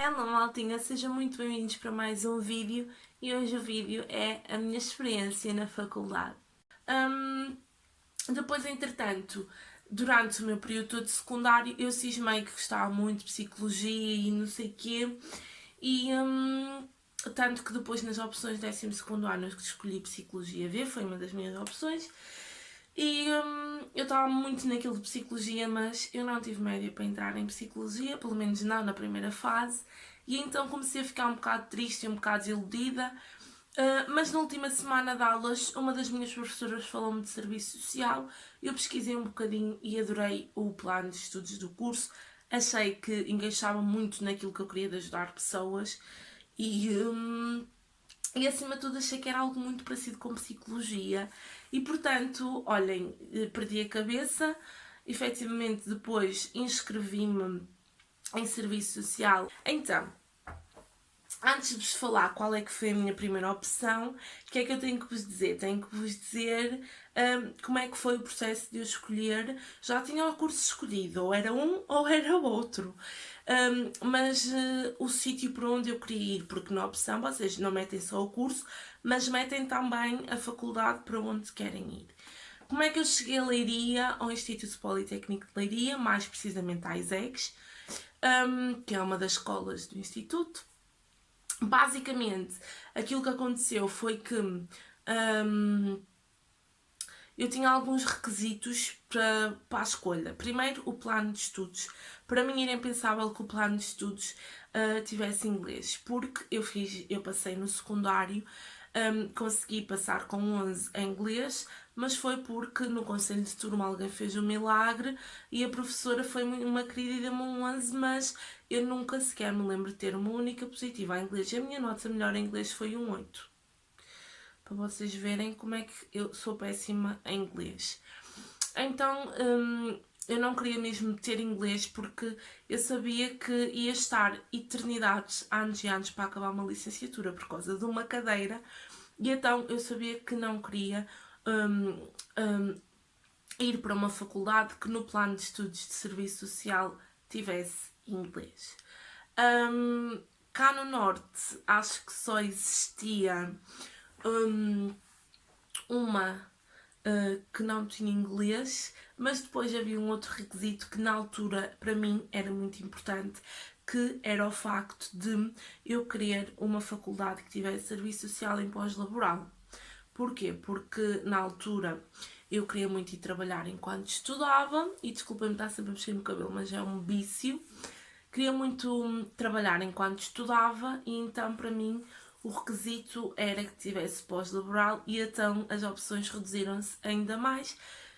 Hello maltinha, sejam muito bem-vindos para mais um vídeo e hoje o vídeo é a minha experiência na faculdade. Depois, entretanto, durante o meu período todo secundário, eu cismei que gostava muito de psicologia e não sei o quê, e tanto que depois nas opções de 12º ano eu escolhi psicologia V, foi uma das minhas opções. E eu estava muito naquilo de psicologia, mas eu não tive média para entrar em psicologia, pelo menos não na primeira fase, e então comecei a ficar um bocado triste e um bocado desiludida. Mas na última semana de aulas, uma das minhas professoras falou-me de serviço social, eu pesquisei um bocadinho e adorei o plano de estudos do curso, achei que encaixava muito naquilo que eu queria de ajudar pessoas e acima de tudo achei que era algo muito parecido com psicologia e portanto, olhem, perdi a cabeça, efetivamente depois inscrevi-me em serviço social. Então, antes de vos falar qual é que foi a minha primeira opção, o que é que eu tenho que vos dizer? Tenho que vos dizer como é que foi o processo de eu escolher. Já tinha o curso escolhido, ou era um ou era o outro. Mas o sítio para onde eu queria ir, porque na opção vocês não metem só o curso, mas metem também a faculdade para onde querem ir. Como é que eu cheguei a Leiria, ao Instituto Politécnico de Leiria, mais precisamente à ISEGS, que é uma das escolas do Instituto. Basicamente, aquilo que aconteceu foi que eu tinha alguns requisitos para a escolha. Primeiro, o plano de estudos. Para mim era impensável que o plano de estudos tivesse inglês, porque eu passei no secundário, consegui passar com 11 em inglês, mas foi porque no conselho de turma alguém fez um milagre e a professora foi uma querida e deu-me um 11, mas eu nunca sequer me lembro de ter uma única positiva em inglês. A minha nota melhor em inglês foi um 8. Para vocês verem como é que eu sou péssima em inglês. Então, eu não queria mesmo ter inglês porque eu sabia que ia estar eternidades, anos e anos para acabar uma licenciatura por causa de uma cadeira e então eu sabia que não queria ir para uma faculdade que no plano de estudos de serviço social tivesse inglês. Cá no Norte acho que só existia uma que não tinha inglês, mas depois havia um outro requisito que na altura para mim era muito importante, que era o facto de eu querer uma faculdade que tivesse serviço social em pós-laboral. Porquê? Porque na altura eu queria muito ir trabalhar enquanto estudava, e desculpem-me estar sempre a mexer no cabelo, mas é um vício. Queria muito trabalhar enquanto estudava e então para mim o requisito era que tivesse pós-laboral e então as opções reduziram-se ainda mais.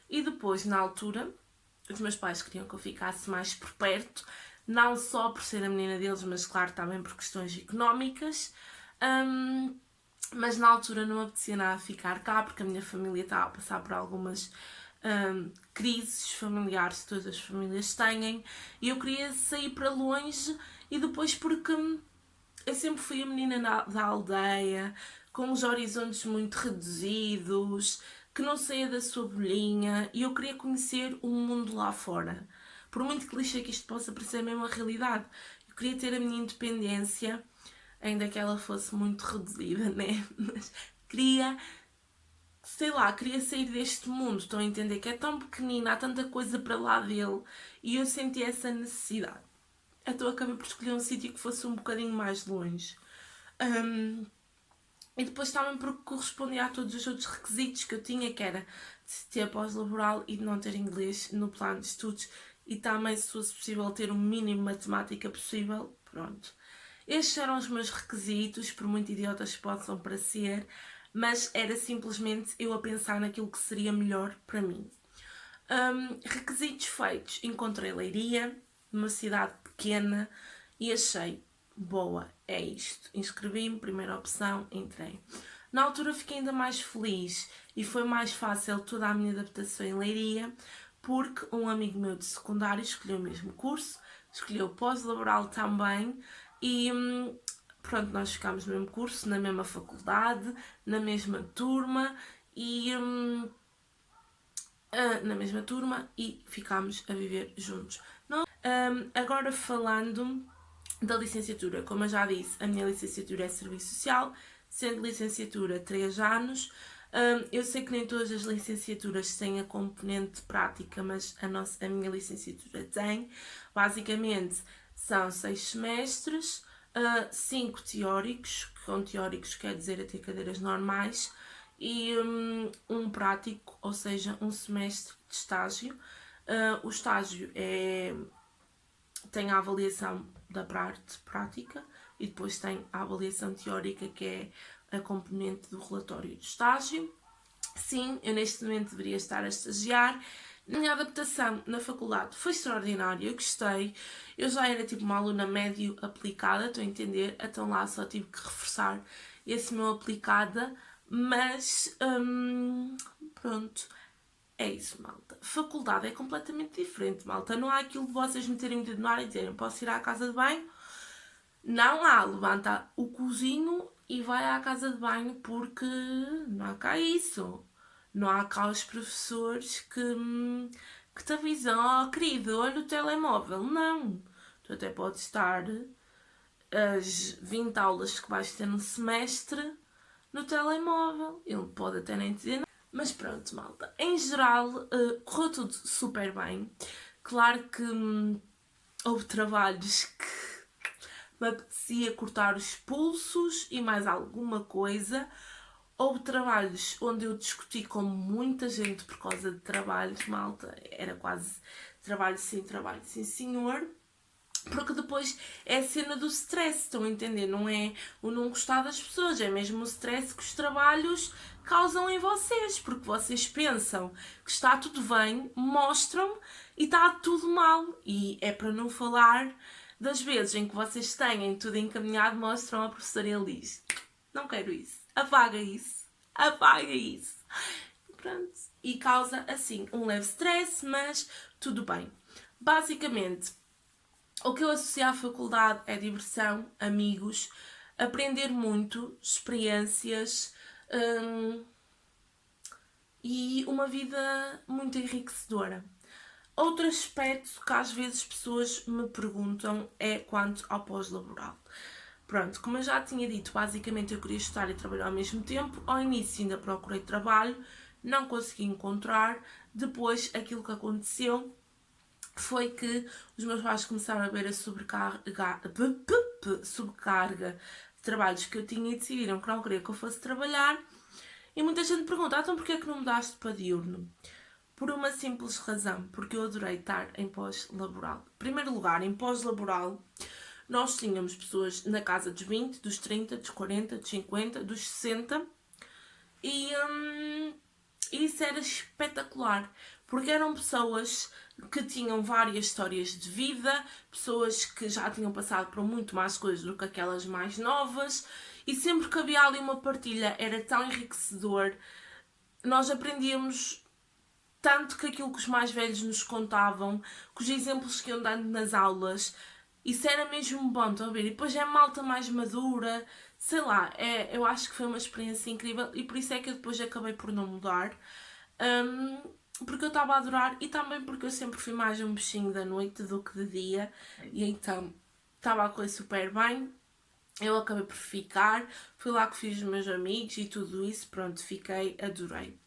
E depois, na altura, os meus pais queriam que eu ficasse mais por perto, não só por ser a menina deles, mas claro também por questões económicas. Mas na altura não apetecia nada ficar cá porque a minha família estava a passar por algumas crises familiares que todas as famílias têm e eu queria sair para longe e depois porque eu sempre fui a menina da aldeia, com os horizontes muito reduzidos, que não saía da sua bolinha e eu queria conhecer o mundo lá fora. Por muito clichê que isto possa parecer mesmo a realidade, eu queria ter a minha independência, ainda que ela fosse muito reduzida, né? Mas queria, sei lá, queria sair deste mundo, estão a entender? Que é tão pequenino, há tanta coisa para lá dele e eu senti essa necessidade. Então acabei por escolher um sítio que fosse um bocadinho mais longe. E depois também porque correspondia a todos os outros requisitos que eu tinha, que era de ter pós-laboral e de não ter inglês no plano de estudos e também, se fosse possível, ter o mínimo de matemática possível. Pronto. Estes eram os meus requisitos, por muito idiotas que possam parecer, mas era simplesmente eu a pensar naquilo que seria melhor para mim. Requisitos feitos. Encontrei Leiria, numa cidade pequena, e achei, boa, é isto. Inscrevi-me, primeira opção, entrei. Na altura fiquei ainda mais feliz e foi mais fácil toda a minha adaptação em Leiria, porque um amigo meu de secundário escolheu o mesmo curso, escolheu pós-laboral também e pronto, nós ficámos no mesmo curso, na mesma faculdade, na mesma turma e ficámos a viver juntos. Agora falando da licenciatura. Como eu já disse, a minha licenciatura é Serviço Social, sendo licenciatura 3 anos. Eu sei que nem todas as licenciaturas têm a componente prática, mas a minha licenciatura tem. Basicamente, são 6 semestres, 5 teóricos, que com teóricos quer dizer a ter cadeiras normais, e um prático, ou seja, um semestre de estágio. O estágio tem a avaliação da parte prática e depois tem a avaliação teórica, que é a componente do relatório de estágio. Sim, eu neste momento deveria estar a estagiar. A minha adaptação na faculdade foi extraordinária, eu gostei. Eu já era tipo uma aluna médio aplicada, estou a entender, então lá só tive que reforçar esse meu aplicada, mas pronto, é isso, malta. Faculdade é completamente diferente, malta. Não há aquilo de vocês meterem o dedo no ar e dizerem posso ir à casa de banho. Não há, levanta o cozinho e vai à casa de banho, porque não há cá isso. Não há cá os professores que te avisam, oh querido, olha o telemóvel. Não. Tu até podes estar as 20 aulas que vais ter no semestre no telemóvel. Ele pode até nem dizer nada. Mas pronto, malta. Em geral, correu tudo super bem. Claro que houve trabalhos que me apetecia cortar os pulsos e mais alguma coisa. Houve trabalhos onde eu discuti com muita gente por causa de trabalhos, malta. Era quase trabalho, sim senhor. Porque depois é a cena do stress, estão a entender? Não é o não gostar das pessoas, é mesmo o stress que os trabalhos causam em vocês. Porque vocês pensam que está tudo bem, mostram e está tudo mal. E é para não falar das vezes em que vocês têm tudo encaminhado, mostram a professora Elis. Não quero isso. Apaga isso. Apaga isso. Pronto. E causa, assim, um leve stress, mas tudo bem. Basicamente, o que eu associo à faculdade é diversão, amigos, aprender muito, experiências e uma vida muito enriquecedora. Outro aspecto que às vezes pessoas me perguntam é quanto ao pós-laboral. Pronto, como eu já tinha dito, basicamente eu queria estudar e trabalhar ao mesmo tempo. Ao início ainda procurei trabalho, não consegui encontrar. Depois aquilo que aconteceu foi que os meus pais começaram a ver a sobrecarga de trabalhos que eu tinha e decidiram que não queria que eu fosse trabalhar. E muita gente pergunta, então porquê é que não mudaste para diurno? Por uma simples razão, porque eu adorei estar em pós-laboral. Em primeiro lugar, em pós-laboral, nós tínhamos pessoas na casa dos 20, dos 30, dos 40, dos 50, dos 60 e isso era espetacular, porque eram pessoas que tinham várias histórias de vida, pessoas que já tinham passado por muito mais coisas do que aquelas mais novas, e sempre que havia ali uma partilha era tão enriquecedor. Nós aprendíamos tanto que aquilo que os mais velhos nos contavam, com os exemplos que iam dando nas aulas, isso era mesmo bom, estão a ver? E depois é malta mais madura, sei lá, eu acho que foi uma experiência incrível e por isso é que eu depois acabei por não mudar. Porque eu estava a adorar e também porque eu sempre fui mais um bichinho da noite do que de dia e então estava a correr super bem. Eu acabei por ficar, fui lá que fiz os meus amigos e tudo isso, pronto, fiquei, adorei.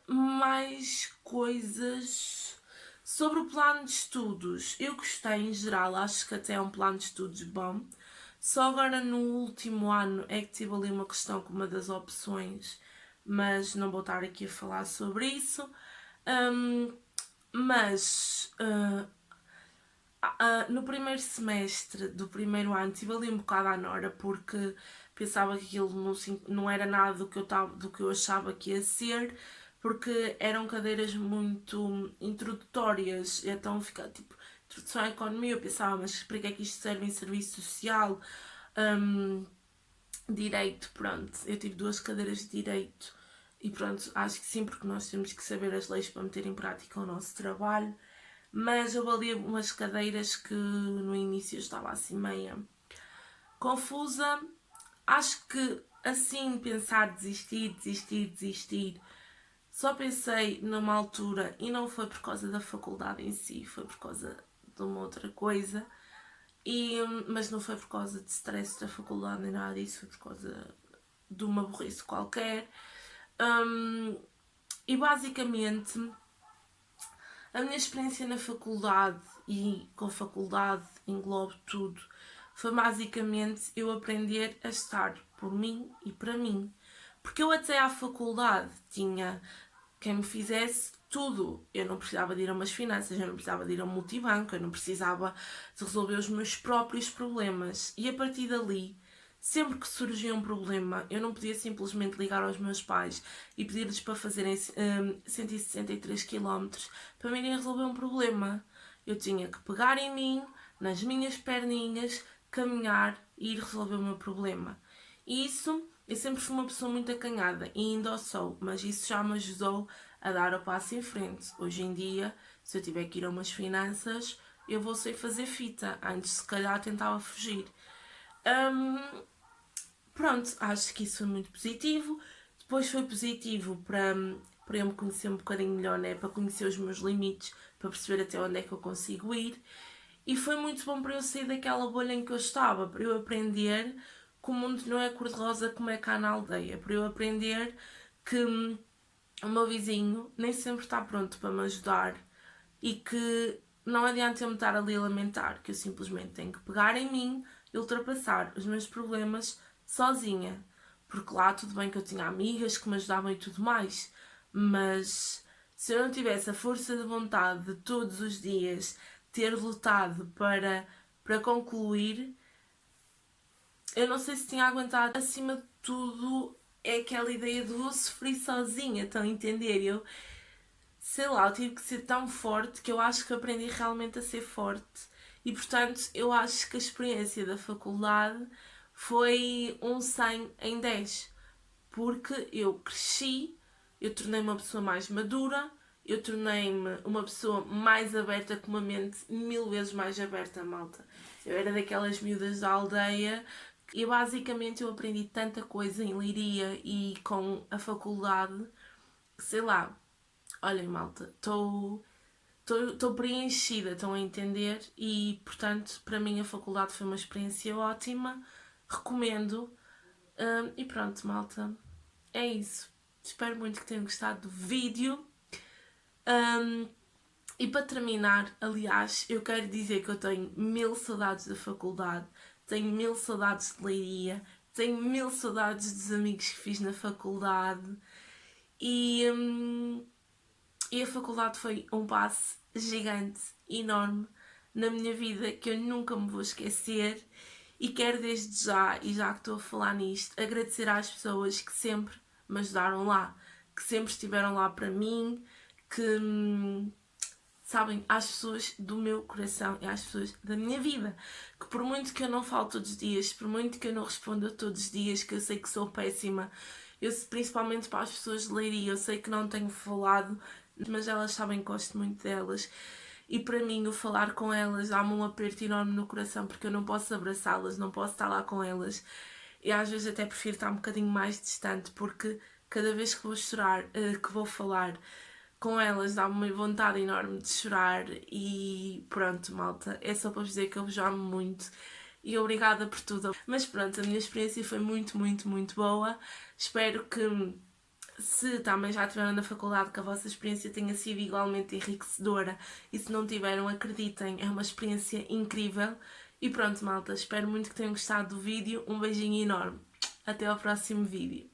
Mais coisas sobre o plano de estudos. Eu gostei em geral, acho que até é um plano de estudos bom. Só agora no último ano é que tive ali uma questão com uma das opções, mas não vou estar aqui a falar sobre isso. No primeiro semestre do primeiro ano tive ali um bocado à nora porque pensava que aquilo não era nada do que eu achava que ia ser, porque eram cadeiras muito introdutórias, então fica tipo introdução à economia, eu pensava, mas para que é que isto serve em serviço social? Direito, pronto, eu tive 2 cadeiras de direito e pronto, acho que sim, porque nós temos que saber as leis para meter em prática o nosso trabalho. Mas eu ali umas cadeiras que no início eu estava assim meia confusa. Acho que assim pensar desistir. Só pensei numa altura e não foi por causa da faculdade em si, foi por causa de uma outra coisa. Mas não foi por causa de stress da faculdade nem nada disso, foi por causa de uma burrice qualquer. E basicamente a minha experiência na faculdade, e com faculdade englobo tudo, foi basicamente eu aprender a estar por mim e para mim. Porque eu até à faculdade tinha quem me fizesse tudo. Eu não precisava de ir a umas finanças, eu não precisava de ir a um multibanco, eu não precisava de resolver os meus próprios problemas. E a partir dali, sempre que surgia um problema, eu não podia simplesmente ligar aos meus pais e pedir-lhes para fazerem 163 km para me irem resolver um problema. Eu tinha que pegar em mim, nas minhas perninhas, caminhar e ir resolver o meu problema. E isso, eu sempre fui uma pessoa muito acanhada e ainda o sou, mas isso já me ajudou a dar o passo em frente. Hoje em dia, se eu tiver que ir a umas finanças, eu vou sair fazer fita. Antes, se calhar, tentava fugir. Pronto, acho que isso foi muito positivo. Depois foi positivo para eu me conhecer um bocadinho melhor, né? Para conhecer os meus limites, para perceber até onde é que eu consigo ir. E foi muito bom para eu sair daquela bolha em que eu estava, para eu aprender que o mundo não é cor-de-rosa como é cá na aldeia, para eu aprender que o meu vizinho nem sempre está pronto para me ajudar e que não adianta eu me estar ali a lamentar, que eu simplesmente tenho que pegar em mim e ultrapassar os meus problemas sozinha. Porque lá tudo bem que eu tinha amigas que me ajudavam e tudo mais, mas se eu não tivesse a força de vontade de todos os dias ter lutado para concluir, eu não sei se tinha aguentado. Acima de tudo, é aquela ideia de vou sofrer sozinha, estão a entender? Eu, sei lá, eu tive que ser tão forte que eu acho que aprendi realmente a ser forte. E portanto, eu acho que a experiência da faculdade foi um 100 em 10. Porque eu cresci, eu tornei-me uma pessoa mais madura, eu tornei-me uma pessoa mais aberta, com uma mente 1000 vezes mais aberta, malta. Eu era daquelas miúdas da aldeia e basicamente eu aprendi tanta coisa em Leiria e com a faculdade que, sei lá, olhem, malta, estou preenchida, estão a entender? E portanto, para mim a faculdade foi uma experiência ótima, recomendo. E pronto, malta, é isso. Espero muito que tenham gostado do vídeo. E para terminar, aliás, eu quero dizer que eu tenho 1000 saudades da faculdade, tenho 1000 saudades de Leiria, tenho 1000 saudades dos amigos que fiz na faculdade e a faculdade foi um passo gigante, enorme na minha vida que eu nunca me vou esquecer. E quero desde já, e já que estou a falar nisto, agradecer às pessoas que sempre me ajudaram lá, que sempre estiveram lá para mim, que, sabem, às pessoas do meu coração e às pessoas da minha vida, que por muito que eu não falo todos os dias, por muito que eu não responda todos os dias, que eu sei que sou péssima, eu, principalmente para as pessoas de Leiria, eu sei que não tenho falado, mas elas sabem que gosto muito delas. E para mim, o falar com elas dá-me um aperto enorme no coração, porque eu não posso abraçá-las, não posso estar lá com elas. E às vezes até prefiro estar um bocadinho mais distante, porque cada vez que vou chorar, que vou falar com elas, dá-me uma vontade enorme de chorar. E pronto, malta, é só para vos dizer que eu vos amo muito. E obrigada por tudo. Mas pronto, a minha experiência foi muito, muito, muito boa. Espero que, se também já estiveram na faculdade, que a vossa experiência tenha sido igualmente enriquecedora, e se não tiveram, acreditem, é uma experiência incrível. E pronto, malta, espero muito que tenham gostado do vídeo, um beijinho enorme, até ao próximo vídeo.